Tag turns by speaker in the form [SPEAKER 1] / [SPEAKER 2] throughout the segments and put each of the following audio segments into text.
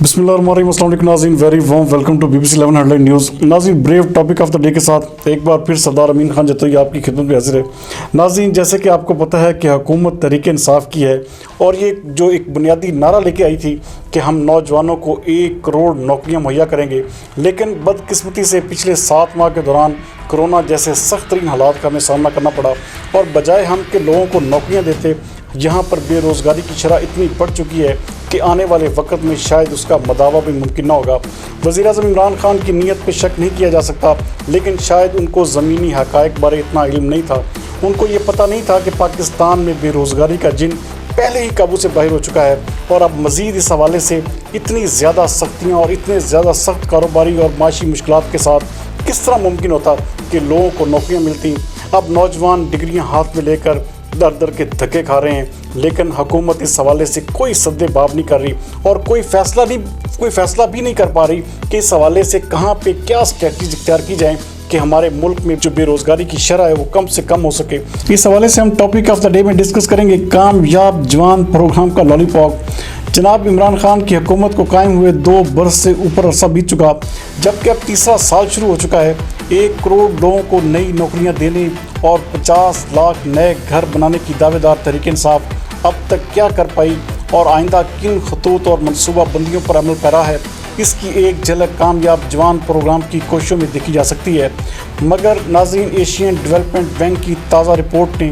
[SPEAKER 1] بسم اللہ الرحمن الرحیم، السلام علیکم ناظرین، very warm welcome to BBC 11 head line news. ناظرین، brief topic of the day کے ساتھ ایک بار پھر سردار امین خان جتوئی آپ کی خدمت میں حاضر ہے۔ ناظرین، جیسے کہ آپ کو پتہ ہے کہ حکومت تحریک انصاف کی ہے اور یہ جو ایک بنیادی نعرہ لے کے آئی تھی کہ ہم نوجوانوں کو 1 کروڑ نوکریاں مہیا کریں گے، لیکن بدقسمتی سے پچھلے 7 ماہ کے دوران کرونا جیسے سخت ترین حالات کا ہمیں سامنا کرنا پڑا اور بجائے ہم کہ لوگوں کو نوکریاں دیتے، یہاں پر بے روزگاری کی شرح اتنی بڑھ چکی ہے کہ آنے والے وقت میں شاید اس کا مداوع بھی ممکن نہ ہوگا۔ وزیر اعظم عمران خان کی نیت پہ شک نہیں کیا جا سکتا، لیکن شاید ان کو زمینی حقائق بارے اتنا علم نہیں تھا۔ ان کو یہ پتہ نہیں تھا کہ پاکستان میں بے روزگاری کا جن پہلے ہی قابو سے باہر ہو چکا ہے اور اب مزید اس حوالے سے اتنی زیادہ سختیاں اور اتنے زیادہ سخت کاروباری اور معاشی مشکلات کے ساتھ کس طرح ممکن ہوتا کہ لوگوں کو نوکریاں ملتی۔ اب نوجوان ڈگریاں ہاتھ میں لے کر در در کے دھکے کھا رہے ہیں، لیکن حکومت اس حوالے سے کوئی سد باب نہیں کر رہی اور کوئی فیصلہ بھی نہیں کر پا رہی کہ اس حوالے سے کہاں پہ کیا اسٹریٹجی اختیار کی جائیں کہ ہمارے ملک میں جو بے روزگاری کی شرح ہے وہ کم سے کم ہو سکے۔ اس حوالے سے ہم ٹاپک آف دا ڈے میں ڈسکس کریں گے کامیاب جوان پروگرام کا لالی پاک۔ جناب عمران خان کی حکومت کو قائم ہوئے 2 برس سے اوپر عرصہ بیت چکا، جبکہ اب تیسرا سال شروع ہو چکا ہے۔ 1 کروڑ لوگوں کو نئی نوکریاں دینے اور 50 لاکھ نئے گھر بنانے کی دعوے دار تحریک انصاف اب تک کیا کر پائی اور آئندہ کن خطوط اور منصوبہ بندیوں پر عمل پیرا ہے، اس کی ایک جھلک کامیاب جوان پروگرام کی کوششوں میں دیکھی جا سکتی ہے۔ مگر ناظرین، ایشین ڈیولپمنٹ بینک کی تازہ رپورٹ نے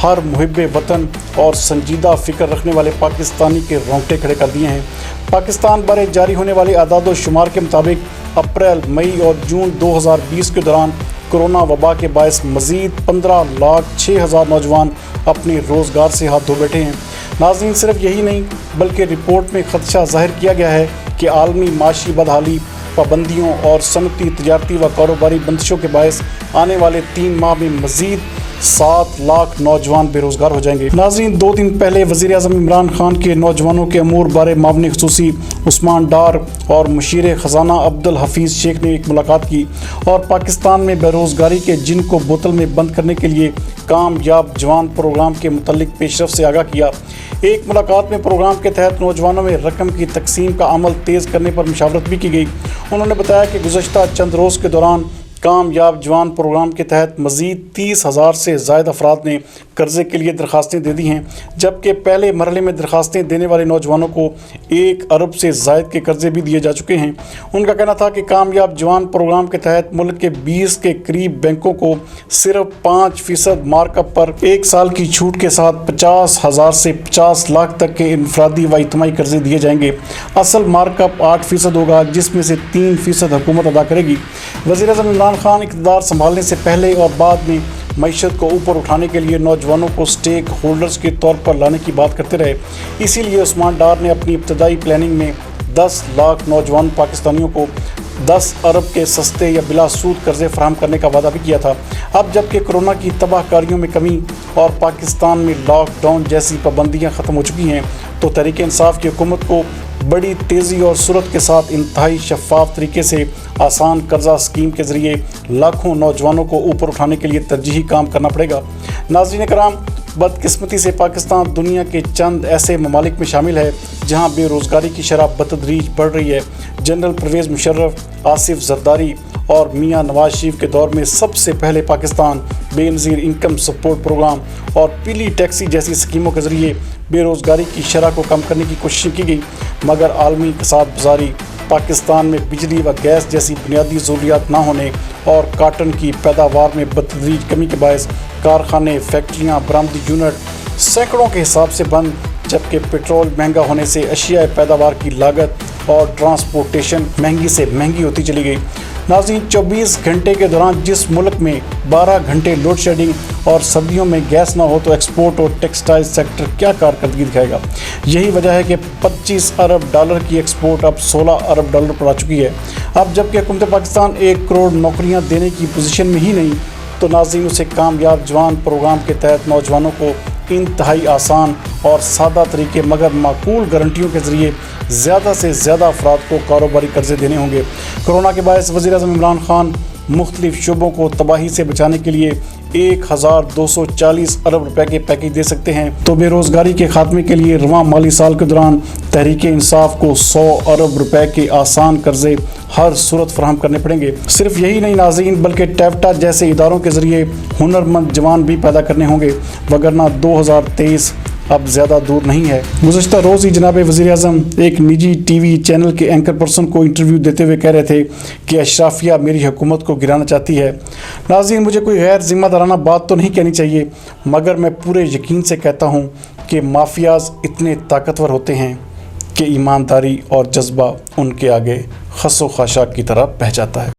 [SPEAKER 1] ہر محب وطن اور سنجیدہ فکر رکھنے والے پاکستانی کے رونگٹے کھڑے کر دیے ہیں۔ پاکستان بارے جاری ہونے والے اعداد و شمار کے مطابق اپریل، مئی اور جون 2020 کے دوران کرونا وبا کے باعث مزید 15,06,000 نوجوان اپنے روزگار سے ہاتھ دھو بیٹھے ہیں۔ ناظرین، صرف یہی نہیں بلکہ رپورٹ میں خدشہ ظاہر کیا گیا ہے کہ عالمی معاشی بدحالی، پابندیوں اور صنعتی، تجارتی و کاروباری بندشوں کے باعث آنے والے 3 ماہ میں مزید 7 لاکھ نوجوان بے روزگار ہو جائیں گے۔ ناظرین، 2 دن پہلے وزیر اعظم عمران خان کے نوجوانوں کے امور بارے معاون خصوصی عثمان ڈار اور مشیر خزانہ عبدالحفیظ شیخ نے ایک ملاقات کی اور پاکستان میں بے روزگاری کے جن کو بوتل میں بند کرنے کے لیے کامیاب جوان پروگرام کے متعلق پیش رفت سے آگاہ کیا۔ ایک ملاقات میں پروگرام کے تحت نوجوانوں میں رقم کی تقسیم کا عمل تیز کرنے پر مشاورت بھی کی گئی۔ انہوں نے بتایا کہ گزشتہ چند روز کے دوران کامیاب جوان پروگرام کے تحت مزید 30,000 سے زائد افراد نے قرضے کے لیے درخواستیں دے دی ہیں، جبکہ پہلے مرحلے میں درخواستیں دینے والے نوجوانوں کو 1 ارب سے زائد کے قرضے بھی دیے جا چکے ہیں۔ ان کا کہنا تھا کہ کامیاب جوان پروگرام کے تحت ملک کے 20 کے قریب بینکوں کو صرف 5% مارک اپ پر 1 سال کی چھوٹ کے ساتھ 50,000 سے 50 لاکھ تک کے انفرادی و اجتماعی قرضے دیے جائیں گے۔ اصل مارک اپ 8% ہوگا، جس میں سے 3% حکومت ادا کرے گی۔ وزیر اعظم عمران خان اقتدار سنبھالنے سے پہلے اور بعد میں معیشت کو اوپر اٹھانے کے لیے نوجوانوں کو سٹیک ہولڈرز کے طور پر لانے کی بات کرتے رہے۔ اسی لیے عثمان ڈار نے اپنی ابتدائی پلاننگ میں 10 لاکھ نوجوان پاکستانیوں کو 10 ارب کے سستے یا بلا سود قرضے فراہم کرنے کا وعدہ بھی کیا تھا۔ اب جبکہ کرونا کی تباہ کاریوں میں کمی اور پاکستان میں لاک ڈاؤن جیسی پابندیاں ختم ہو چکی ہیں، تو تحریک انصاف کی حکومت کو بڑی تیزی اور سرعت کے ساتھ انتہائی شفاف طریقے سے آسان قرضہ اسکیم کے ذریعے لاکھوں نوجوانوں کو اوپر اٹھانے کے لیے ترجیحی کام کرنا پڑے گا۔ ناظرین کرام، بدقسمتی سے پاکستان دنیا کے چند ایسے ممالک میں شامل ہے جہاں بے روزگاری کی شرح بتدریج بڑھ رہی ہے۔ جنرل پرویز مشرف، آصف زرداری اور میاں نواز شریف کے دور میں سب سے پہلے پاکستان بے نظیر انکم سپورٹ پروگرام اور پیلی ٹیکسی جیسی اسکیموں کے ذریعے بے روزگاری کی شرح کو کم کرنے کی کوششیں کی گئی، مگر عالمی اقتصاد بازاری، پاکستان میں بجلی و گیس جیسی بنیادی ضروریات نہ ہونے اور کاٹن کی پیداوار میں بتدریج کمی کے باعث کارخانے، فیکٹریاں، برآمدی یونٹ سینکڑوں کے حساب سے بند، جبکہ پٹرول مہنگا ہونے سے اشیاء پیداوار کی لاگت اور ٹرانسپورٹیشن مہنگی سے مہنگی ہوتی چلی گئی۔ ناظرین، 24 گھنٹے کے دوران جس ملک میں 12 گھنٹے لوڈ شیڈنگ اور سردیوں میں گیس نہ ہو تو ایکسپورٹ اور ٹیکسٹائل سیکٹر کیا کارکردگی دکھائے گا؟ یہی وجہ ہے کہ 25 ارب ڈالر کی ایکسپورٹ اب 16 ارب ڈالر پر آ چکی ہے۔ اب جبکہ حکومت پاکستان 1 کروڑ نوکریاں دینے کی پوزیشن میں ہی نہیں، تو ناظرین اسے کامیاب جوان پروگرام کے تحت نوجوانوں کو انتہائی آسان اور سادہ طریقے مگر معقول گارنٹیوں کے ذریعے زیادہ سے زیادہ افراد کو کاروباری قرضے دینے ہوں گے۔ کرونا کے باعث وزیر اعظم عمران خان مختلف شعبوں کو تباہی سے بچانے کے لیے 1240 ارب روپے کے پیکیج دے سکتے ہیں، تو بے روزگاری کے خاتمے کے لیے رواں مالی سال کے دوران تحریک انصاف کو 100 ارب روپے کے آسان قرضے ہر صورت فراہم کرنے پڑیں گے۔ صرف یہی نہیں ناظرین، بلکہ ٹیپٹا جیسے اداروں کے ذریعے ہنرمند جوان بھی پیدا کرنے ہوں گے، وگرنہ 2023 اب زیادہ دور نہیں ہے۔ گزشتہ روز ہی جناب وزیر اعظم ایک نجی ٹی وی چینل کے اینکر پرسن کو انٹرویو دیتے ہوئے کہہ رہے تھے کہ اشرافیہ میری حکومت کو گرانا چاہتی ہے۔ ناظرین، مجھے کوئی غیر ذمہ دارانہ بات تو نہیں کہنی چاہیے، مگر میں پورے یقین سے کہتا ہوں کہ مافیاز اتنے طاقتور ہوتے ہیں کہ ایمانداری اور جذبہ ان کے آگے خس و خاشاک کی طرح بہہ جاتا ہے۔